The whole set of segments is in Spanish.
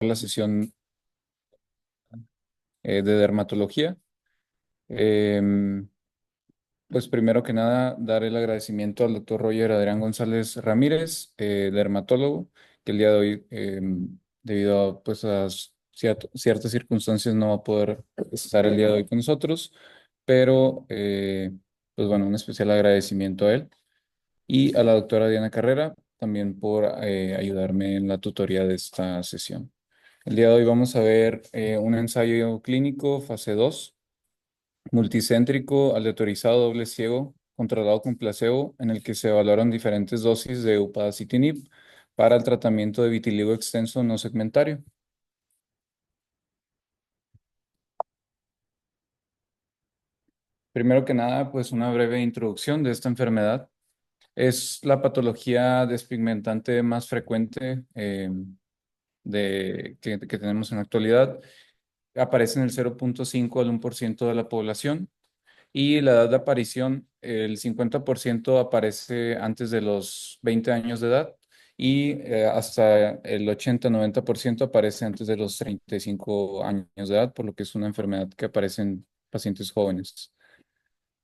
la sesión de dermatología. Em, pues primero que nada, dar el agradecimiento al doctor Roger Adrián González Ramírez, dermatólogo, que el día de hoy, debido a, pues, a ciertas circunstancias, no va a poder estar el día de hoy con nosotros, pero pues bueno, un especial agradecimiento a él y a la doctora Diana Carrera también por ayudarme en la tutoría de esta sesión. El día de hoy vamos a ver un ensayo clínico fase 2 multicéntrico, aleatorizado, doble ciego, controlado con placebo, en el que se evaluaron diferentes dosis de upadacitinib para el tratamiento de vitiligo extenso no segmentario. Primero que nada, pues una breve introducción de esta enfermedad. Es la patología despigmentante más frecuente que tenemos en la actualidad. Aparece en el 0,5 al 1% de la población. Y la edad de aparición, el 50% aparece antes de los 20 años de edad y hasta el 80-90% aparece antes de los 35 años de edad, por lo que es una enfermedad que aparece en pacientes jóvenes.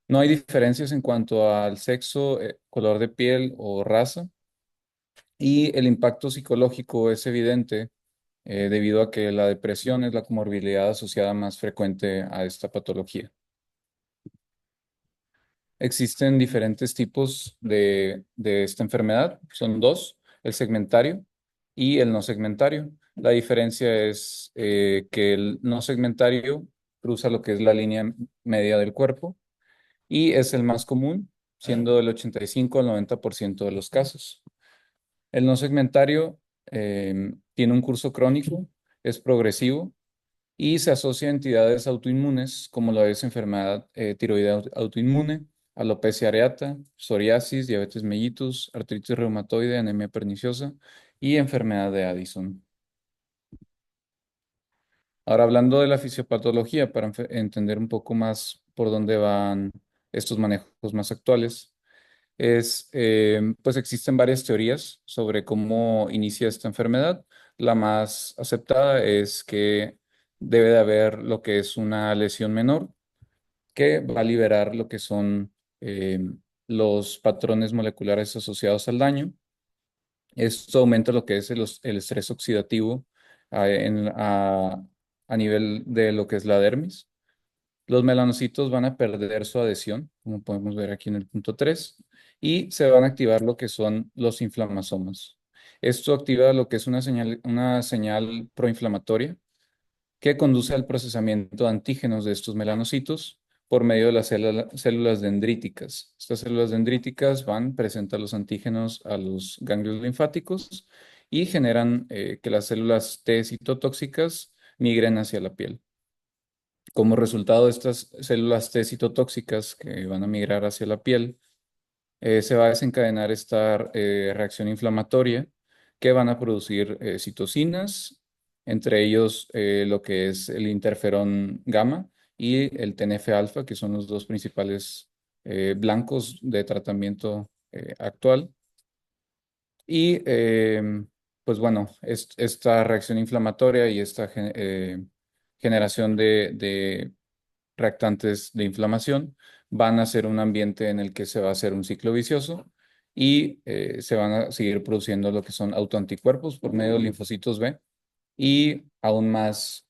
No hay diferencias en cuanto al sexo, color de piel o raza, y el impacto psicológico es evidente debido a que la depresión es la comorbilidad asociada más frecuente a esta patología. Existen diferentes tipos de esta enfermedad, son dos, el segmentario y el no segmentario. La diferencia es que el no segmentario cruza lo que es la línea media del cuerpo y es el más común, siendo el 85 al 90% de los casos. El no segmentario tiene un curso crónico, es progresivo y se asocia a entidades autoinmunes como la es enfermedad tiroidea autoinmune, alopecia areata, psoriasis, diabetes mellitus, artritis reumatoide, anemia perniciosa y enfermedad de Addison. Ahora hablando de la fisiopatología, para entender un poco más por dónde van estos manejos más actuales, pues existen varias teorías sobre cómo inicia esta enfermedad. La más aceptada es que debe de haber lo que es una lesión menor que va a liberar lo que son eh, los patrones moleculares asociados al daño. Esto aumenta lo que es el estrés oxidativo a, en- a a nivel de lo que es la dermis. Los melanocitos van a perder su adhesión, como podemos ver aquí en el punto 3, y se van a activar lo que son los inflamasomas. Esto activa lo que es una señal proinflamatoria que conduce al procesamiento de antígenos de estos melanocitos por medio de las células dendríticas. Estas células dendríticas van, presentan los antígenos a los ganglios linfáticos y generan que las células T citotóxicas migren hacia la piel. Como resultado de estas células T citotóxicas que van a migrar hacia la piel, se va a desencadenar esta reacción inflamatoria que van a producir citocinas, entre ellos lo que es el interferón gamma y el TNF-alfa, que son los dos principales blancos de tratamiento actual. Y pues bueno, esta reacción inflamatoria y esta generación de reactantes de inflamación van a ser un ambiente en el que se va a hacer un ciclo vicioso y se van a seguir produciendo lo que son autoanticuerpos por medio de linfocitos B y aún más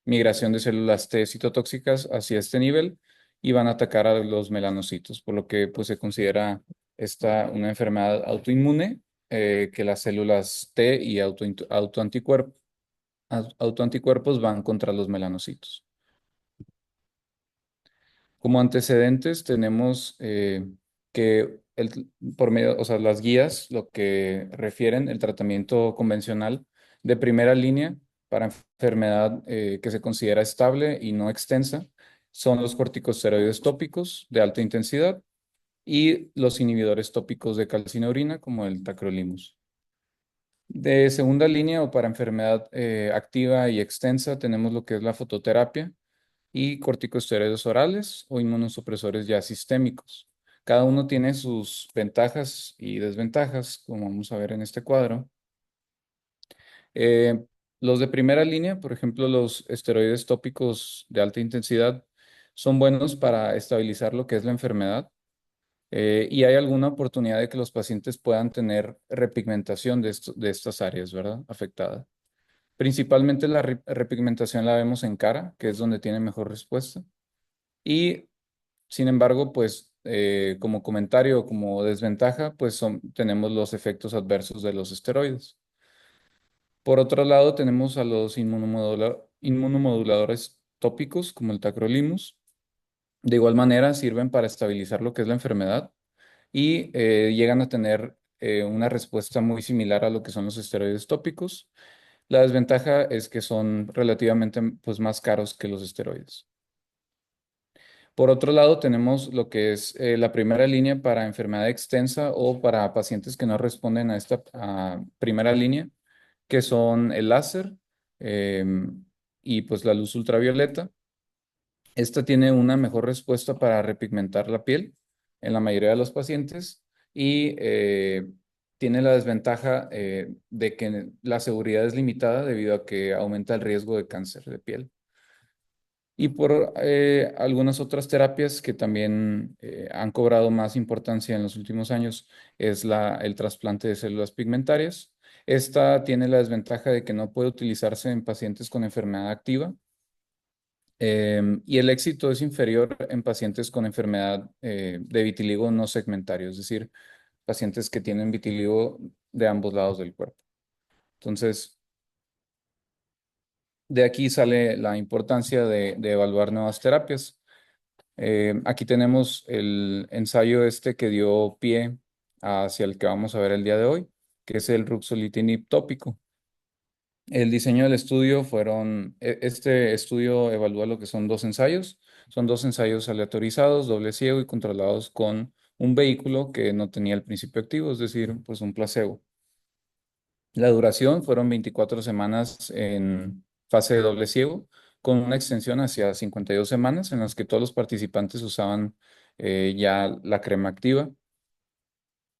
migración de células T citotóxicas hacia este nivel y van a atacar a los melanocitos, por lo que pues se considera esta una enfermedad autoinmune que las células T y autoanticuerpos van contra los melanocitos. Como antecedentes tenemos que por medio, o sea, las guías, lo que refieren el tratamiento convencional de primera línea para enfermedad que se considera estable y no extensa, son los corticosteroides tópicos de alta intensidad y los inhibidores tópicos de calcineurin como el tacrolimus. De segunda línea o para enfermedad activa y extensa tenemos lo que es la fototerapia y corticosteroides orales o inmunosupresores ya sistémicos. Cada uno tiene sus ventajas y desventajas, como vamos a ver en este cuadro. Eh, los de primera línea, por ejemplo, los esteroides tópicos de alta intensidad, son buenos para estabilizar lo que es la enfermedad. Y hay alguna oportunidad de que los pacientes puedan tener repigmentación de estas áreas, ¿verdad? Afectadas. Principalmente la repigmentación la vemos en cara, que es donde tiene mejor respuesta. Y sin embargo, pues como comentario, como desventaja, pues tenemos los efectos adversos de los esteroides. Por otro lado, tenemos a los inmunomoduladores tópicos, como el tacrolimus. De igual manera, sirven para estabilizar lo que es la enfermedad y llegan a tener una respuesta muy similar a lo que son los esteroides tópicos. La desventaja es que son relativamente pues, más caros que los esteroides. Por otro lado, tenemos lo que es la primera línea para enfermedad extensa o para pacientes que no responden a esta primera línea, que son el láser y pues la luz ultravioleta. Esta tiene una mejor respuesta para repigmentar la piel en la mayoría de los pacientes y tiene la desventaja de que la seguridad es limitada debido a que aumenta el riesgo de cáncer de piel. Y por algunas otras terapias que también han cobrado más importancia en los últimos años es el trasplante de células pigmentarias. Esta tiene la desventaja de que no puede utilizarse en pacientes con enfermedad activa y el éxito es inferior en pacientes con enfermedad de vitiligo no segmentario, es decir, pacientes que tienen vitiligo de ambos lados del cuerpo. Entonces, de aquí sale la importancia de evaluar nuevas terapias. Aquí tenemos el ensayo este que dio pie hacia el que vamos a ver el día de hoy, que es el ruxolitinib tópico. El diseño del estudio este estudio evalúa lo que son dos ensayos aleatorizados, doble ciego y controlados con un vehículo que no tenía el principio activo, es decir, pues un placebo. La duración fueron 24 semanas en fase de doble ciego, con una extensión hacia 52 semanas en las que todos los participantes usaban ya la crema activa.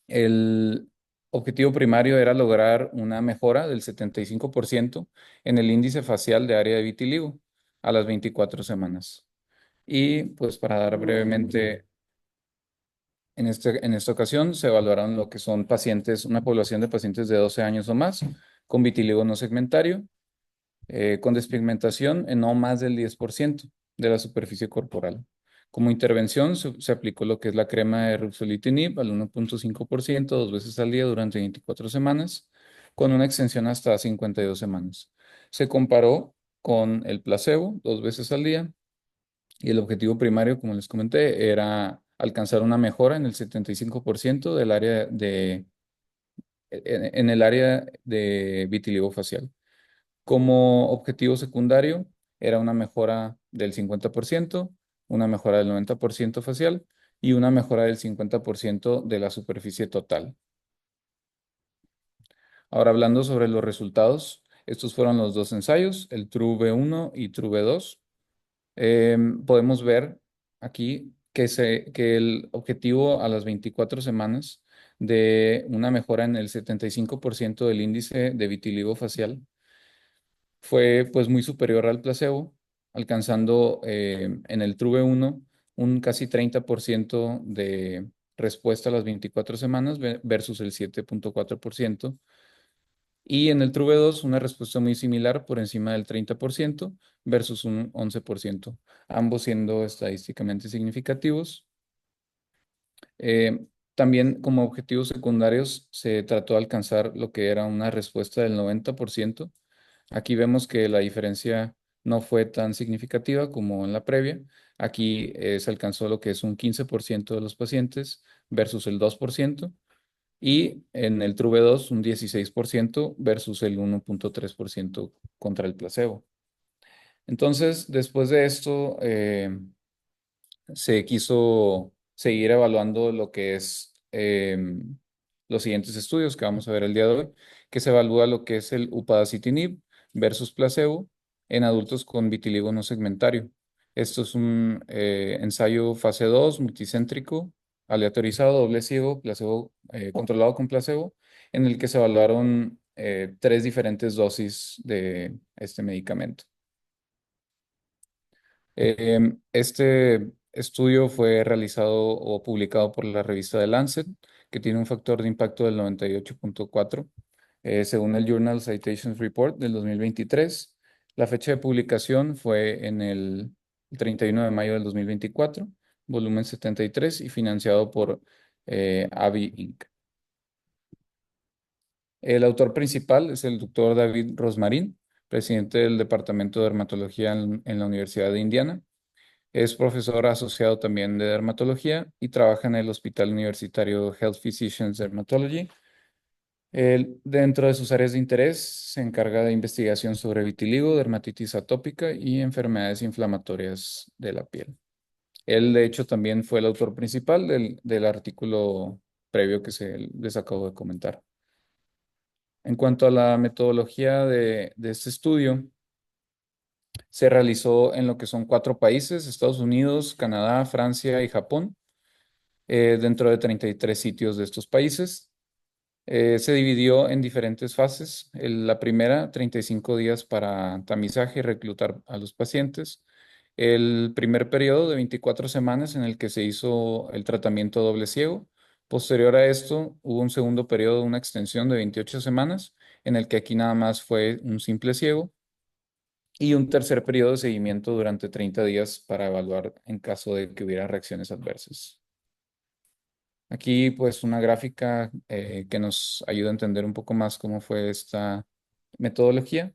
El objetivo primario era lograr una mejora del 75% en el índice facial de área de vitiligo a las 24 semanas. Y pues para dar brevemente, en esta ocasión se evaluaron lo que son pacientes, una población de pacientes de 12 años o más con vitiligo no segmentario con despigmentación en no más del 10% de la superficie corporal. Como intervención se aplicó lo que es la crema de ruxolitinib al 1,5% 2 veces al día durante 24 semanas, con una extensión hasta 52 semanas. Se comparó con el placebo 2 veces al día y el objetivo primario, como les comenté, era alcanzar una mejora en el 75% del área en el área de vitiligo facial. Como objetivo secundario, era una mejora del 50%, una mejora del 90% facial y una mejora del 50% de la superficie total. Ahora hablando sobre los resultados, estos fueron los dos ensayos, el TRUE-V1 y TRUE-V2. Podemos ver aquí que el objetivo a las 24 semanas de una mejora en el 75% del índice de vitiligo facial fue pues muy superior al placebo, alcanzando en el TRUE-V1 un casi 30% de respuesta a las 24 semanas versus el 7,4%. Y en el TRUE-V2 una respuesta muy similar por encima del 30% versus un 11%, ambos siendo estadísticamente significativos. Eh, También como objetivos secundarios se trató de alcanzar lo que era una respuesta del 90%. Aquí vemos que la diferencia no fue tan significativa como en la previa. Aquí se alcanzó lo que es un 15% de los pacientes versus el 2% y en el TRUE-2 un 16% versus el 1,3% contra el placebo. Entonces, después de esto, se quiso seguir evaluando lo que es los siguientes estudios que vamos a ver el día de hoy, que se evalúa lo que es el upadacitinib versus placebo en adultos con vitiligo no segmentario. Esto es un ensayo fase 2 multicéntrico, aleatorizado, doble ciego, placebo, controlado con placebo, en el que se evaluaron tres diferentes dosis de este medicamento. Este estudio fue realizado o publicado por la revista The Lancet, que tiene un factor de impacto del 98.4, según el Journal Citations Report del 2023. La fecha de publicación fue en el 31 de mayo del 2024, volumen 73 y financiado por AbbVie Inc. El autor principal es el doctor David Rosmarin, presidente del Departamento de Dermatología en la Universidad de Indiana. Es profesor asociado también de dermatología y trabaja en el Hospital Universitario Health Physicians Dermatology. Él, dentro de sus áreas de interés, se encarga de investigación sobre vitiligo, dermatitis atópica y enfermedades inflamatorias de la piel. Él, de hecho, también fue el autor principal del artículo previo que les acabo de comentar. En cuanto a la metodología de este estudio, se realizó en lo que son cuatro países: Estados Unidos, Canadá, Francia y Japón, dentro de 33 sitios de estos países. Se dividió en diferentes fases. La primera, 35 días para tamizaje y reclutar a los pacientes. El primer periodo de 24 semanas en el que se hizo el tratamiento doble ciego. Posterior a esto, hubo un segundo periodo, una extensión de 28 semanas, en el que aquí nada más fue un simple ciego. Y un tercer periodo de seguimiento durante 30 días para evaluar en caso de que hubiera reacciones adversas. Aquí pues una gráfica que nos ayuda a entender un poco más cómo fue esta metodología.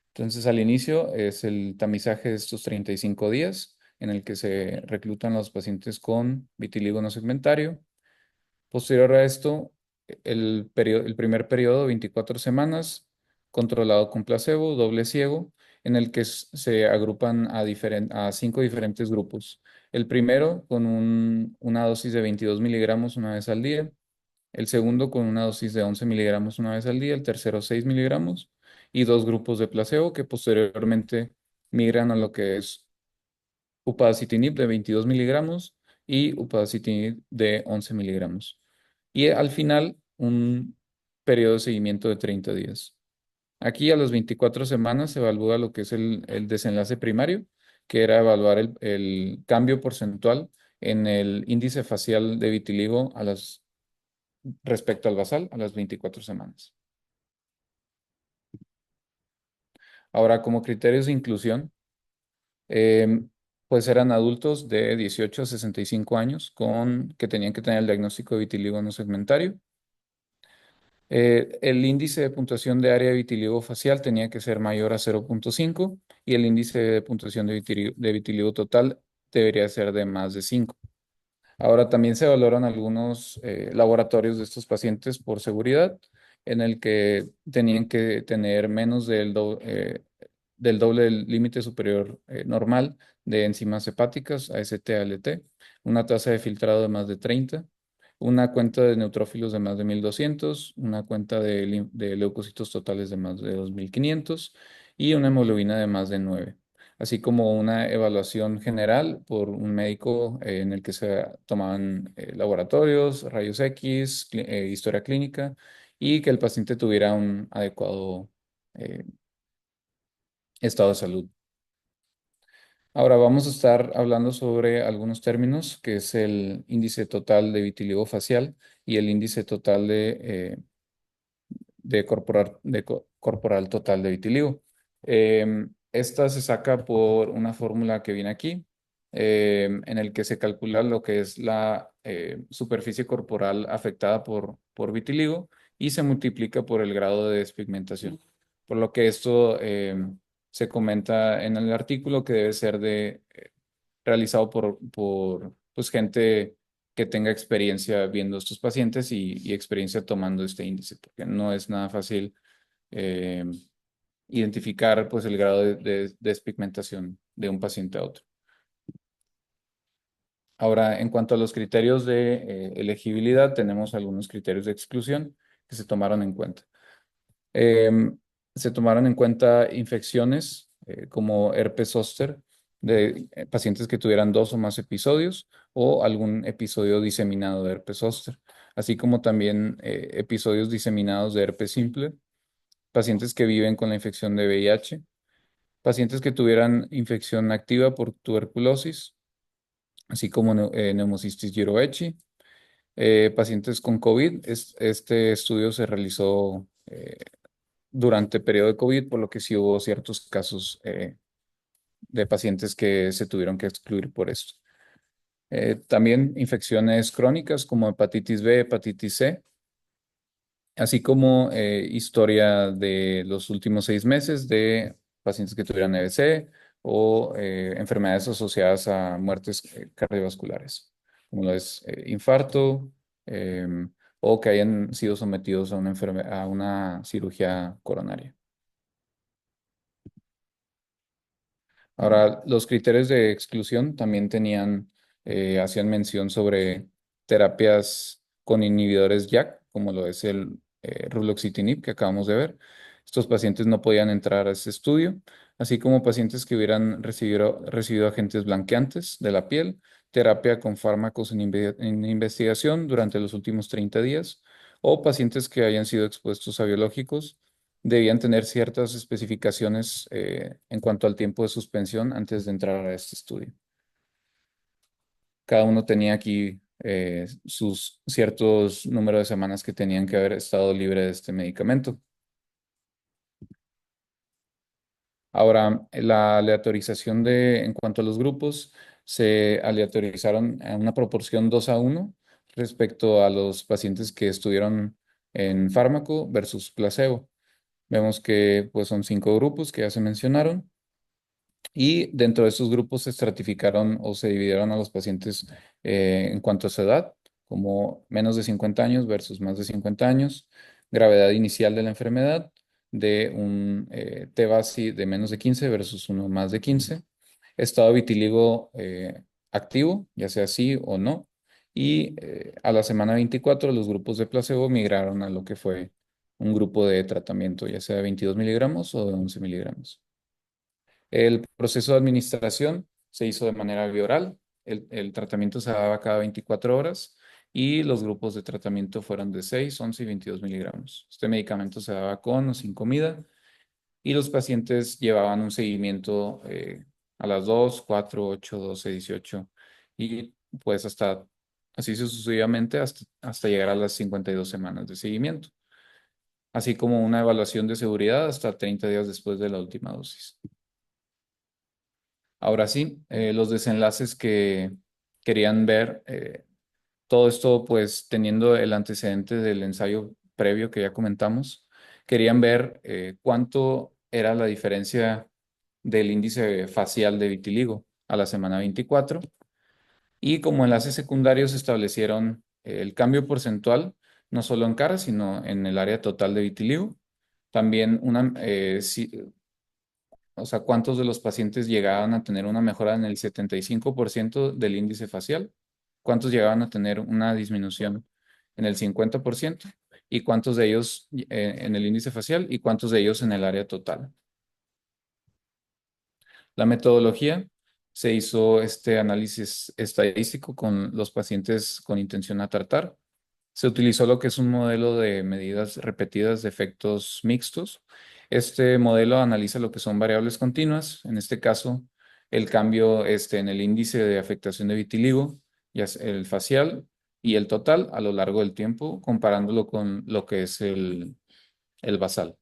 Entonces al inicio es el tamizaje de estos 35 días en el que se reclutan los pacientes con vitiligo no segmentario. Posterior a esto, el primer periodo, 24 semanas, controlado con placebo, doble ciego, en el que se agrupan a 5 diferentes grupos. El primero con una dosis de 22 miligramos una vez al día, el segundo con una dosis de 11 miligramos una vez al día, el tercero 6 miligramos y dos grupos de placebo que posteriormente migran a lo que es upadacitinib de 22 miligramos y upadacitinib de 11 miligramos. Y al final, un periodo de seguimiento de 30 días. Aquí a las 24 semanas se evalúa lo que es el desenlace primario, que era evaluar el cambio porcentual en el índice facial de vitiligo respecto al basal a las 24 semanas. Ahora, como criterios de inclusión, Em, pues eran adultos de 18 a 65 años que tenían que tener el diagnóstico de vitiligo no segmentario. El índice de puntuación de área de vitiligo facial tenía que ser mayor a 0.5 y el índice de puntuación de vitiligo total debería ser de más de 5. Ahora también se valoran algunos laboratorios de estos pacientes por seguridad, en el que tenían que tener menos del doble del límite superior normal de enzimas hepáticas, AST-ALT, una tasa de filtrado de más de 30, una cuenta de neutrófilos de más de 1200, una cuenta de leucocitos totales de más de 2500 y una hemoglobina de más de 9, así como una evaluación general por un médico en el que se tomaban laboratorios, rayos X, historia clínica y que el paciente tuviera un adecuado eh, estado de salud. Ahora vamos a estar hablando sobre algunos términos, que es el índice total de vitiligo facial y el índice total corporal total de vitiligo. Esta se saca por una fórmula que viene aquí, en el que se calcula lo que es la superficie corporal afectada por vitiligo y se multiplica por el grado de despigmentación. Por lo que esto se comenta en el artículo que debe ser realizado por pues, gente que tenga experiencia viendo estos pacientes y experiencia tomando este índice, porque no es nada fácil eh, identificar pues, el grado de despigmentación de un paciente a otro. Ahora, en cuanto a los criterios de elegibilidad, tenemos algunos criterios de exclusión que se tomaron en cuenta. Em, Se tomaron en cuenta infecciones como herpes zóster de pacientes que tuvieran dos o más episodios o algún episodio diseminado de herpes zóster, así como también episodios diseminados de herpes simple pacientes que viven con la infección de VIH, pacientes que tuvieran infección activa por tuberculosis, así como neumocistis jirovecii, pacientes con COVID. Este estudio se realizó durante el periodo de COVID, por lo que sí hubo ciertos casos de pacientes que se tuvieron que excluir por esto. También infecciones crónicas como hepatitis B, hepatitis C, así como historia de los últimos 6 meses de pacientes que tuvieran EBC o enfermedades asociadas a muertes cardiovasculares, como lo es infarto, o que hayan sido sometidos a a una cirugía coronaria. Ahora, los criterios de exclusión también hacían mención sobre terapias con inhibidores JAK, como lo es el ruloxitinib que acabamos de ver. Estos pacientes no podían entrar a ese estudio, así como pacientes que hubieran recibido agentes blanqueantes de la piel, terapia con fármacos en investigación durante los últimos 30 días, o pacientes que hayan sido expuestos a biológicos debían tener ciertas especificaciones en cuanto al tiempo de suspensión antes de entrar a este estudio. Cada uno tenía aquí sus ciertos números de semanas que tenían que haber estado libre de este medicamento. Ahora, la aleatorización en cuanto a los grupos, se aleatorizaron a una proporción 2:1 respecto a los pacientes que estuvieron en fármaco versus placebo. Vemos que pues, son 5 grupos que ya se mencionaron. Y dentro de estos grupos se estratificaron o se dividieron a los pacientes en cuanto a su edad, como menos de 50 años versus más de 50 años, gravedad inicial de la enfermedad, de un T-VASI de menos de 15 versus uno más de 15, estado vitíligo activo, ya sea sí o no, y a la semana 24 los grupos de placebo migraron a lo que fue un grupo de tratamiento, ya sea de 22 miligramos o de 11 miligramos. El proceso de administración se hizo de manera bioral. El tratamiento se daba cada 24 horas y los grupos de tratamiento fueron de 6, 11 y 22 miligramos. Este medicamento se daba con o sin comida y los pacientes llevaban un seguimiento a las 2, 4, 8, 12, 18 y pues así sucesivamente hasta llegar a las 52 semanas de seguimiento, así como una evaluación de seguridad hasta 30 días después de la última dosis. Ahora sí, los desenlaces que querían ver, todo esto pues teniendo el antecedente del ensayo previo que ya comentamos, querían ver cuánto era la diferencia del índice facial de vitiligo a la semana 24 y como enlaces secundarios establecieron el cambio porcentual, no solo en cara, sino en el área total de vitiligo. También o sea, ¿cuántos de los pacientes llegaban a tener una mejora en el 75% del índice facial? ¿Cuántos llegaban a tener una disminución en el 50%? ¿Y cuántos de ellos en el índice facial y cuántos de ellos en el área total? La metodología se hizo este análisis estadístico con los pacientes con intención a tratar. Se utilizó lo que es un modelo de medidas repetidas de efectos mixtos. Este modelo analiza lo que son variables continuas, en este caso el cambio en el índice de afectación de vitiligo, ya sea el facial y el total a lo largo del tiempo, comparándolo con lo que es el basal.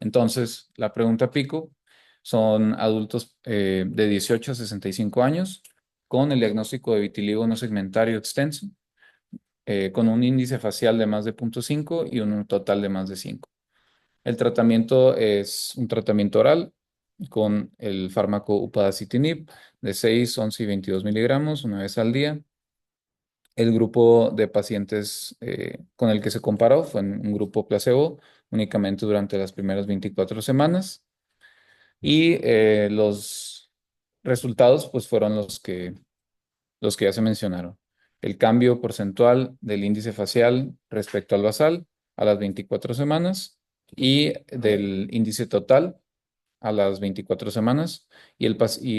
Entonces, la pregunta pico son adultos de 18 a 65 años con el diagnóstico de vitiligo no segmentario extenso con un índice facial de más de 0.5 y un total de más de 5. El tratamiento es un tratamiento oral con el fármaco upadacitinib de 6, 11 y 22 miligramos una vez al día. El grupo de pacientes con el que se comparó fue un grupo placebo únicamente durante las primeras 24 semanas y los resultados pues fueron los que ya se mencionaron. El cambio porcentual del índice facial respecto al basal a las 24 semanas y del índice total a las 24 semanas y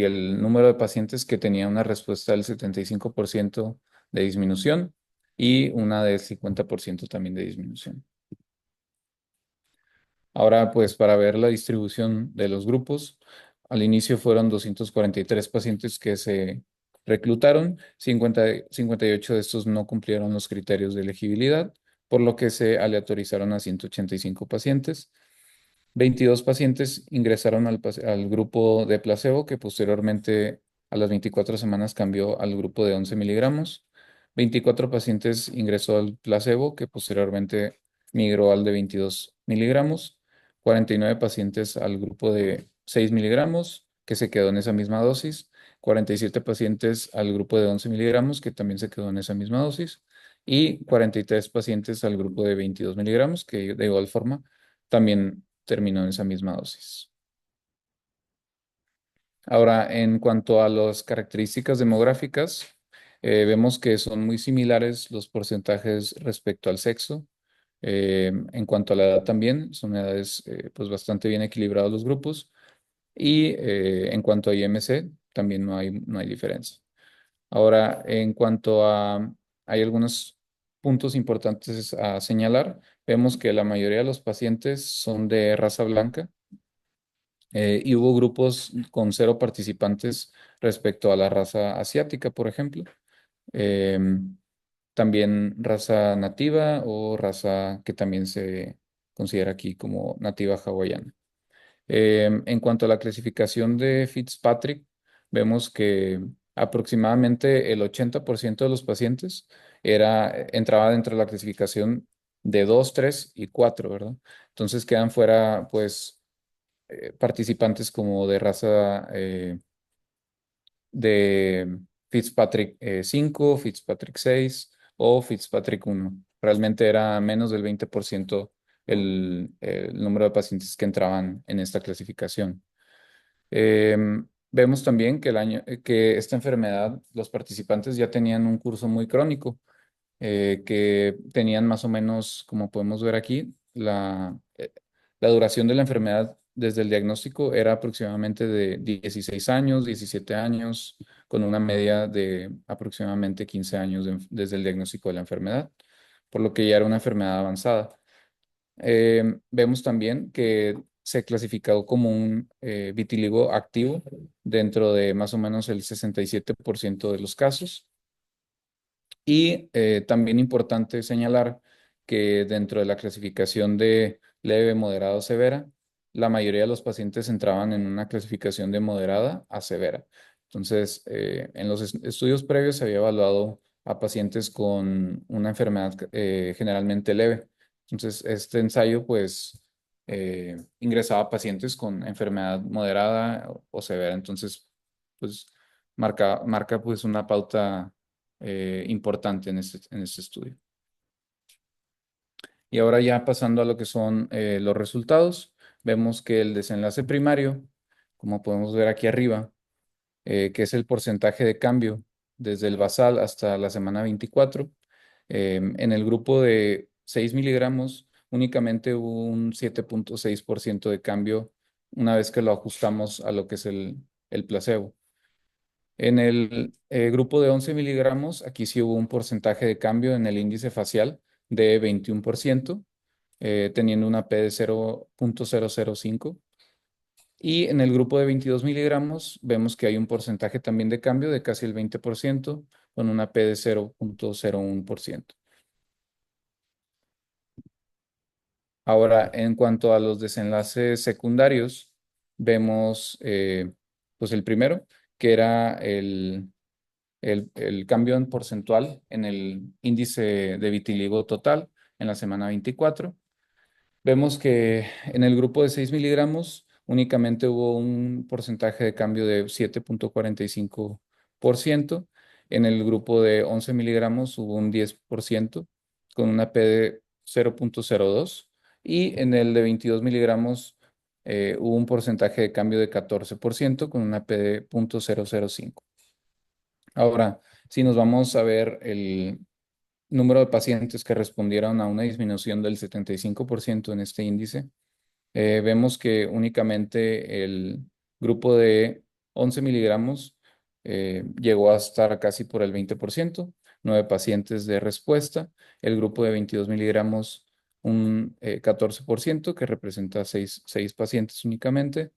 el número de pacientes que tenía una respuesta del 75% de disminución y una del 50% también de disminución. Ahora, pues para ver la distribución de los grupos, al inicio fueron 243 pacientes que se reclutaron, 58 de estos no cumplieron los criterios de elegibilidad, por lo que se aleatorizaron a 185 pacientes. 22 pacientes ingresaron al grupo de placebo, que posteriormente a las 24 semanas cambió al grupo de 11 miligramos. 24 pacientes ingresó al placebo, que posteriormente migró al de 22 miligramos. 49 pacientes al grupo de 6 miligramos, que se quedó en esa misma dosis. 47 pacientes al grupo de 11 miligramos, que también se quedó en esa misma dosis. Y 43 pacientes al grupo de 22 miligramos, que de igual forma también terminó en esa misma dosis. Ahora, en cuanto a las características demográficas, vemos que son muy similares los porcentajes respecto al sexo. En cuanto a la edad también, son edades pues bastante bien equilibrados los grupos. Y en cuanto a IMC, también no hay diferencia. Ahora, en cuanto a, hay algunos puntos importantes a señalar. Vemos que la mayoría de los pacientes son de raza blanca, y hubo grupos con cero participantes respecto a la raza asiática, por ejemplo. Em, También raza nativa o raza que también se considera aquí como nativa hawaiana. En cuanto a la clasificación de Fitzpatrick, vemos que aproximadamente el 80% de los pacientes entraba dentro de la clasificación de 2, 3 y 4, ¿verdad? Entonces quedan fuera, pues, participantes como de raza de Fitzpatrick 5, Fitzpatrick 6 o Fitzpatrick 1. Realmente era menos del 20% el número de pacientes que entraban en esta clasificación. Vemos también que esta enfermedad, los participantes ya tenían un curso muy crónico, que tenían más o menos, como podemos ver aquí, la duración de la enfermedad desde el diagnóstico era aproximadamente de 16 años, 17 años, con una media de aproximadamente 15 años desde el diagnóstico de la enfermedad, por lo que ya era una enfermedad avanzada. Vemos también que se clasificó como un vitiligo activo dentro de más o menos el 67% de los casos. Y también importante señalar que dentro de la clasificación de leve, moderado, severa, la mayoría de los pacientes entraban en una clasificación de moderada a severa. Entonces, en los estudios previos se había evaluado a pacientes con una enfermedad generalmente leve. Entonces, este ensayo, pues, ingresaba a pacientes con enfermedad moderada o severa. Entonces, pues, marca pues una pauta importante en este estudio. Y ahora ya pasando a lo que son los resultados, vemos que el desenlace primario, como podemos ver aquí arriba, que es el porcentaje de cambio desde el basal hasta la semana 24, en el grupo de 6 miligramos únicamente hubo un 7,6% de cambio una vez que lo ajustamos a lo que es el placebo. En el grupo de 11 miligramos, aquí sí hubo un porcentaje de cambio en el índice facial de 21%, teniendo una P de 0,005. Y en el grupo de 22 miligramos vemos que hay un porcentaje también de cambio de casi el 20%, con una P de 0,01%. Ahora, en cuanto a los desenlaces secundarios, vemos pues el primero, que era el cambio en porcentual en el índice de vitiligo total en la semana 24. Vemos que en el grupo de 6 miligramos únicamente hubo un porcentaje de cambio de 7,45%. En el grupo de 11 miligramos hubo un 10% con una P de 0,02. Y en el de 22 miligramos hubo un porcentaje de cambio de 14% con una P de 0,005. Ahora, si nos vamos a ver el número de pacientes que respondieron a una disminución del 75% en este índice, vemos que únicamente el grupo de 11 miligramos llegó a estar casi por el 20%, 9 pacientes de respuesta. El grupo de 22 miligramos un 14%, que representa seis pacientes únicamente,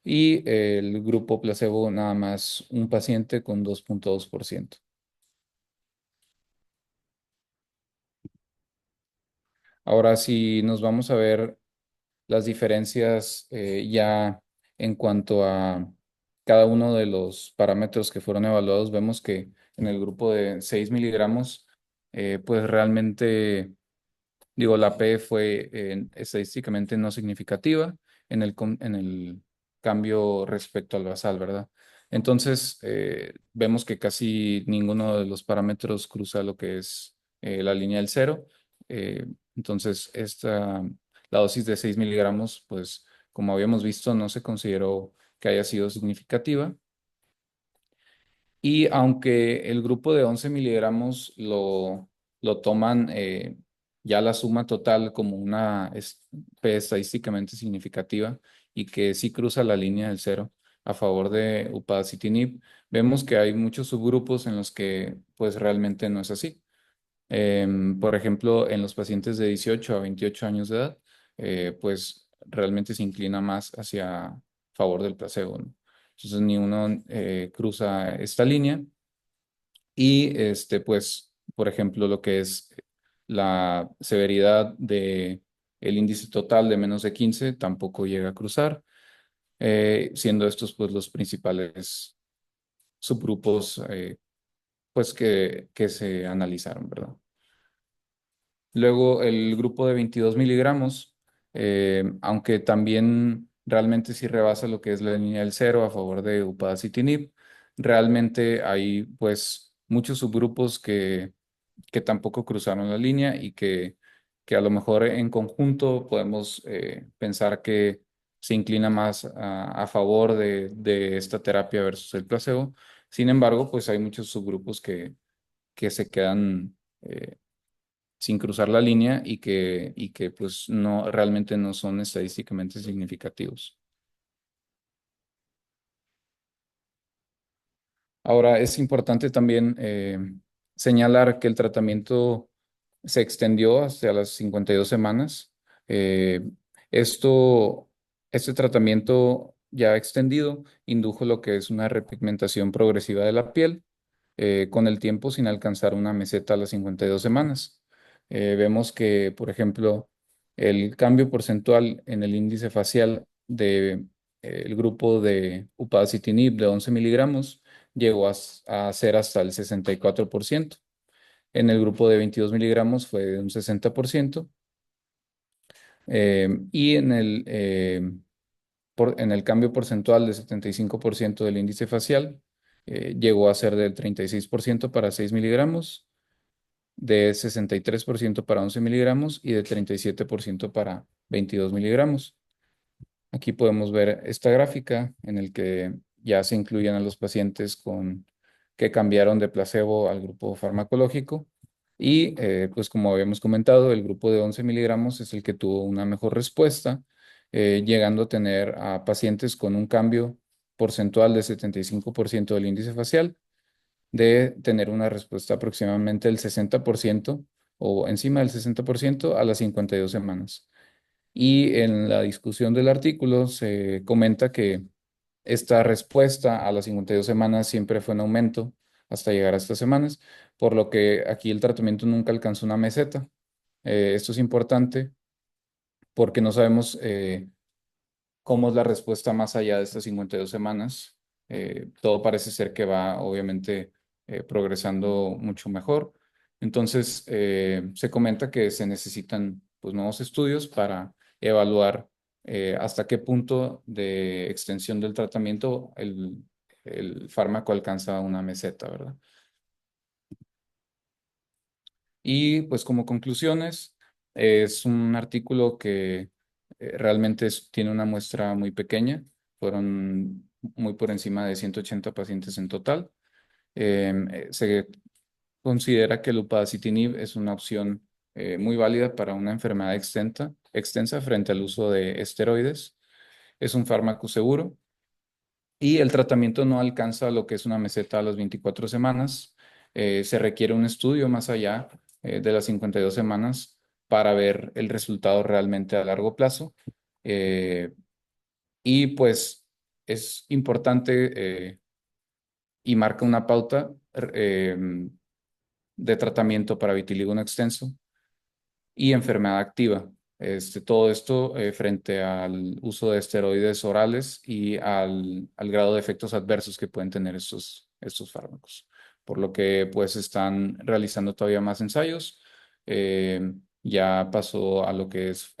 y el grupo placebo nada más un paciente con 2,2%. Ahora, si nos vamos a ver las diferencias ya en cuanto a cada uno de los parámetros que fueron evaluados, vemos que en el grupo de 6 miligramos, pues realmente, digo, la P fue estadísticamente no significativa en el cambio respecto al basal, ¿verdad? Entonces, vemos que casi ninguno de los parámetros cruza lo que es la línea del cero. Eh, entonces, la dosis de 6 miligramos, pues, como habíamos visto, no se consideró que haya sido significativa. Y aunque el grupo de 11 miligramos lo toman ya la suma total como una P estadísticamente significativa y que sí cruza la línea del cero a favor de upadacitinib, vemos que hay muchos subgrupos en los que pues realmente no es así. Por ejemplo, en los pacientes de 18 a 28 años de edad, pues realmente se inclina más hacia favor del placebo, ¿no? Entonces, ni uno cruza esta línea. Y pues, por ejemplo, lo que es la severidad de el índice total de menos de 15 tampoco llega a cruzar, siendo estos pues los principales subgrupos pues que se analizaron, ¿verdad? Luego el grupo de 22 miligramos, aunque también realmente sí rebasa lo que es la línea del cero a favor de upadacitinib, realmente hay pues muchos subgrupos que tampoco cruzaron la línea y que a lo mejor en conjunto podemos pensar que se inclina más a favor de esta terapia versus el placebo. Sin embargo, pues hay muchos subgrupos que se quedan sin cruzar la línea y que pues no, realmente no son estadísticamente significativos. Ahora, es importante también señalar que el tratamiento se extendió hasta las 52 semanas. Eh, esto, este tratamiento ya extendido indujo lo que es una repigmentación progresiva de la piel con el tiempo sin alcanzar una meseta a las 52 semanas. Vemos que, por ejemplo, el cambio porcentual en el índice facial de el grupo de upadacitinib de 11 miligramos llegó a ser hasta el 64%. En el grupo de 22 miligramos fue de un 60%. Y en el cambio porcentual de 75% del índice facial, llegó a ser del 36% para 6 miligramos, de 63% para 11 miligramos y de 37% para 22 miligramos. Aquí podemos ver esta gráfica en el que ya se incluyen a los pacientes que cambiaron de placebo al grupo farmacológico. Y pues como habíamos comentado, el grupo de 11 miligramos es el que tuvo una mejor respuesta, llegando a tener a pacientes con un cambio porcentual de 75% del índice facial, de tener una respuesta aproximadamente del 60% o encima del 60% a las 52 semanas. Y en la discusión del artículo se comenta que esta respuesta a las 52 semanas siempre fue en aumento hasta llegar a estas semanas, por lo que aquí el tratamiento nunca alcanzó una meseta. Esto es importante porque no sabemos cómo es la respuesta más allá de estas 52 semanas. Todo parece ser que va, obviamente, progresando mucho mejor. Entonces, se comenta que se necesitan pues, nuevos estudios para evaluar hasta qué punto de extensión del tratamiento el fármaco alcanza una meseta, ¿verdad? Y pues como conclusiones, es un artículo que realmente tiene una muestra muy pequeña, fueron muy por encima de 180 pacientes en total. Se considera que el upadacitinib es una opción muy válida para una enfermedad extensa frente al uso de esteroides. Es un fármaco seguro y el tratamiento no alcanza lo que es una meseta a las 24 semanas. Se requiere un estudio más allá de las 52 semanas para ver el resultado realmente a largo plazo. Eh, y pues es importante y marca una pauta de tratamiento para vitiligo no extenso y enfermedad activa. Todo esto frente al uso de esteroides orales y al grado de efectos adversos que pueden tener estos fármacos. Por lo que pues están realizando todavía más ensayos. Ya pasó a lo que es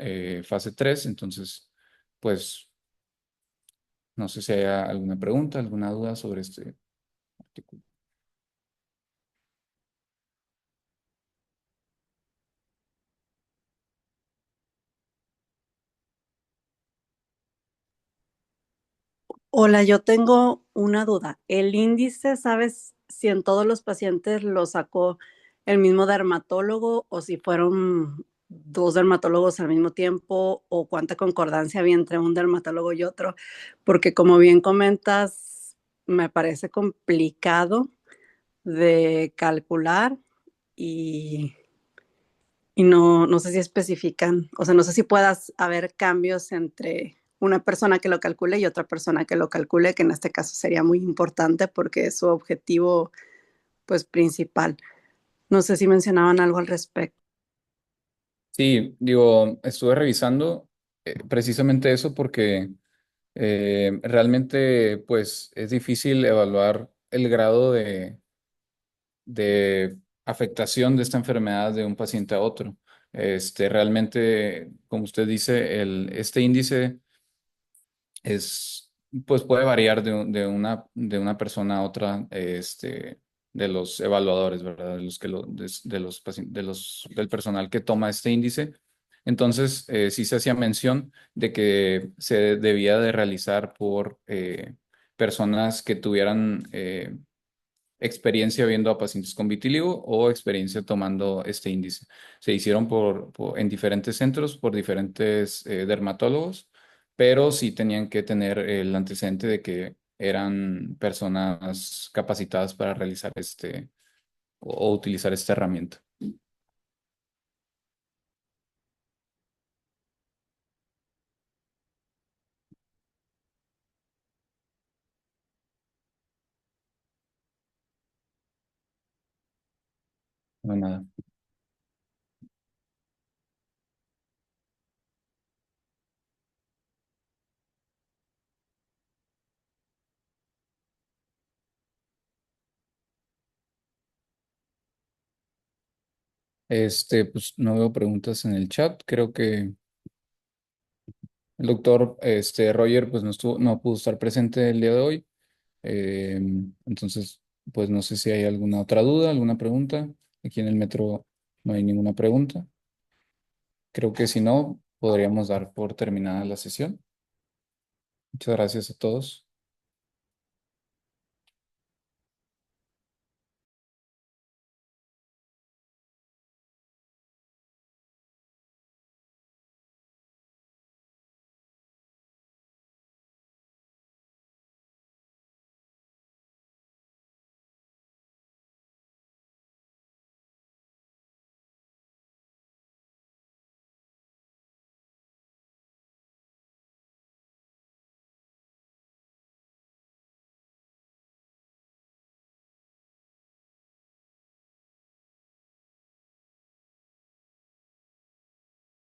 fase 3, entonces pues no sé si hay alguna pregunta, alguna duda sobre este artículo. Hola, yo tengo una duda. ¿El índice, sabes si en todos los pacientes lo sacó el mismo dermatólogo o si fueron dos dermatólogos al mismo tiempo o cuánta concordancia había entre un dermatólogo y otro? Porque como bien comentas, me parece complicado de calcular y, y no sé si especifican, o sea, no sé si puedas haber cambios entre una persona que lo calcule y otra persona que lo calcule, que en este caso sería muy importante porque es su objetivo, pues, principal. No sé si mencionaban algo al respecto. Sí, digo, estuve revisando precisamente eso porque realmente pues es difícil evaluar el grado de afectación de esta enfermedad de un paciente a otro. Realmente, como usted dice, este índice pues puede variar de una persona a otra, de los evaluadores, ¿verdad? De los que de los, del personal que toma este índice. Entonces, sí se hacía mención de que se debía de realizar por personas que tuvieran experiencia viendo a pacientes con vitíligo o experiencia tomando este índice. Se hicieron en diferentes centros por diferentes dermatólogos, pero sí tenían que tener el antecedente de que eran personas capacitadas para realizar o utilizar esta herramienta. No, nada. Pues no veo preguntas en el chat. Creo que el doctor Roger pues no pudo estar presente el día de hoy. Eh, entonces, pues no sé si hay alguna otra duda, alguna pregunta. Aquí en el metro no hay ninguna pregunta. Creo que si no, podríamos dar por terminada la sesión. Muchas gracias a todos.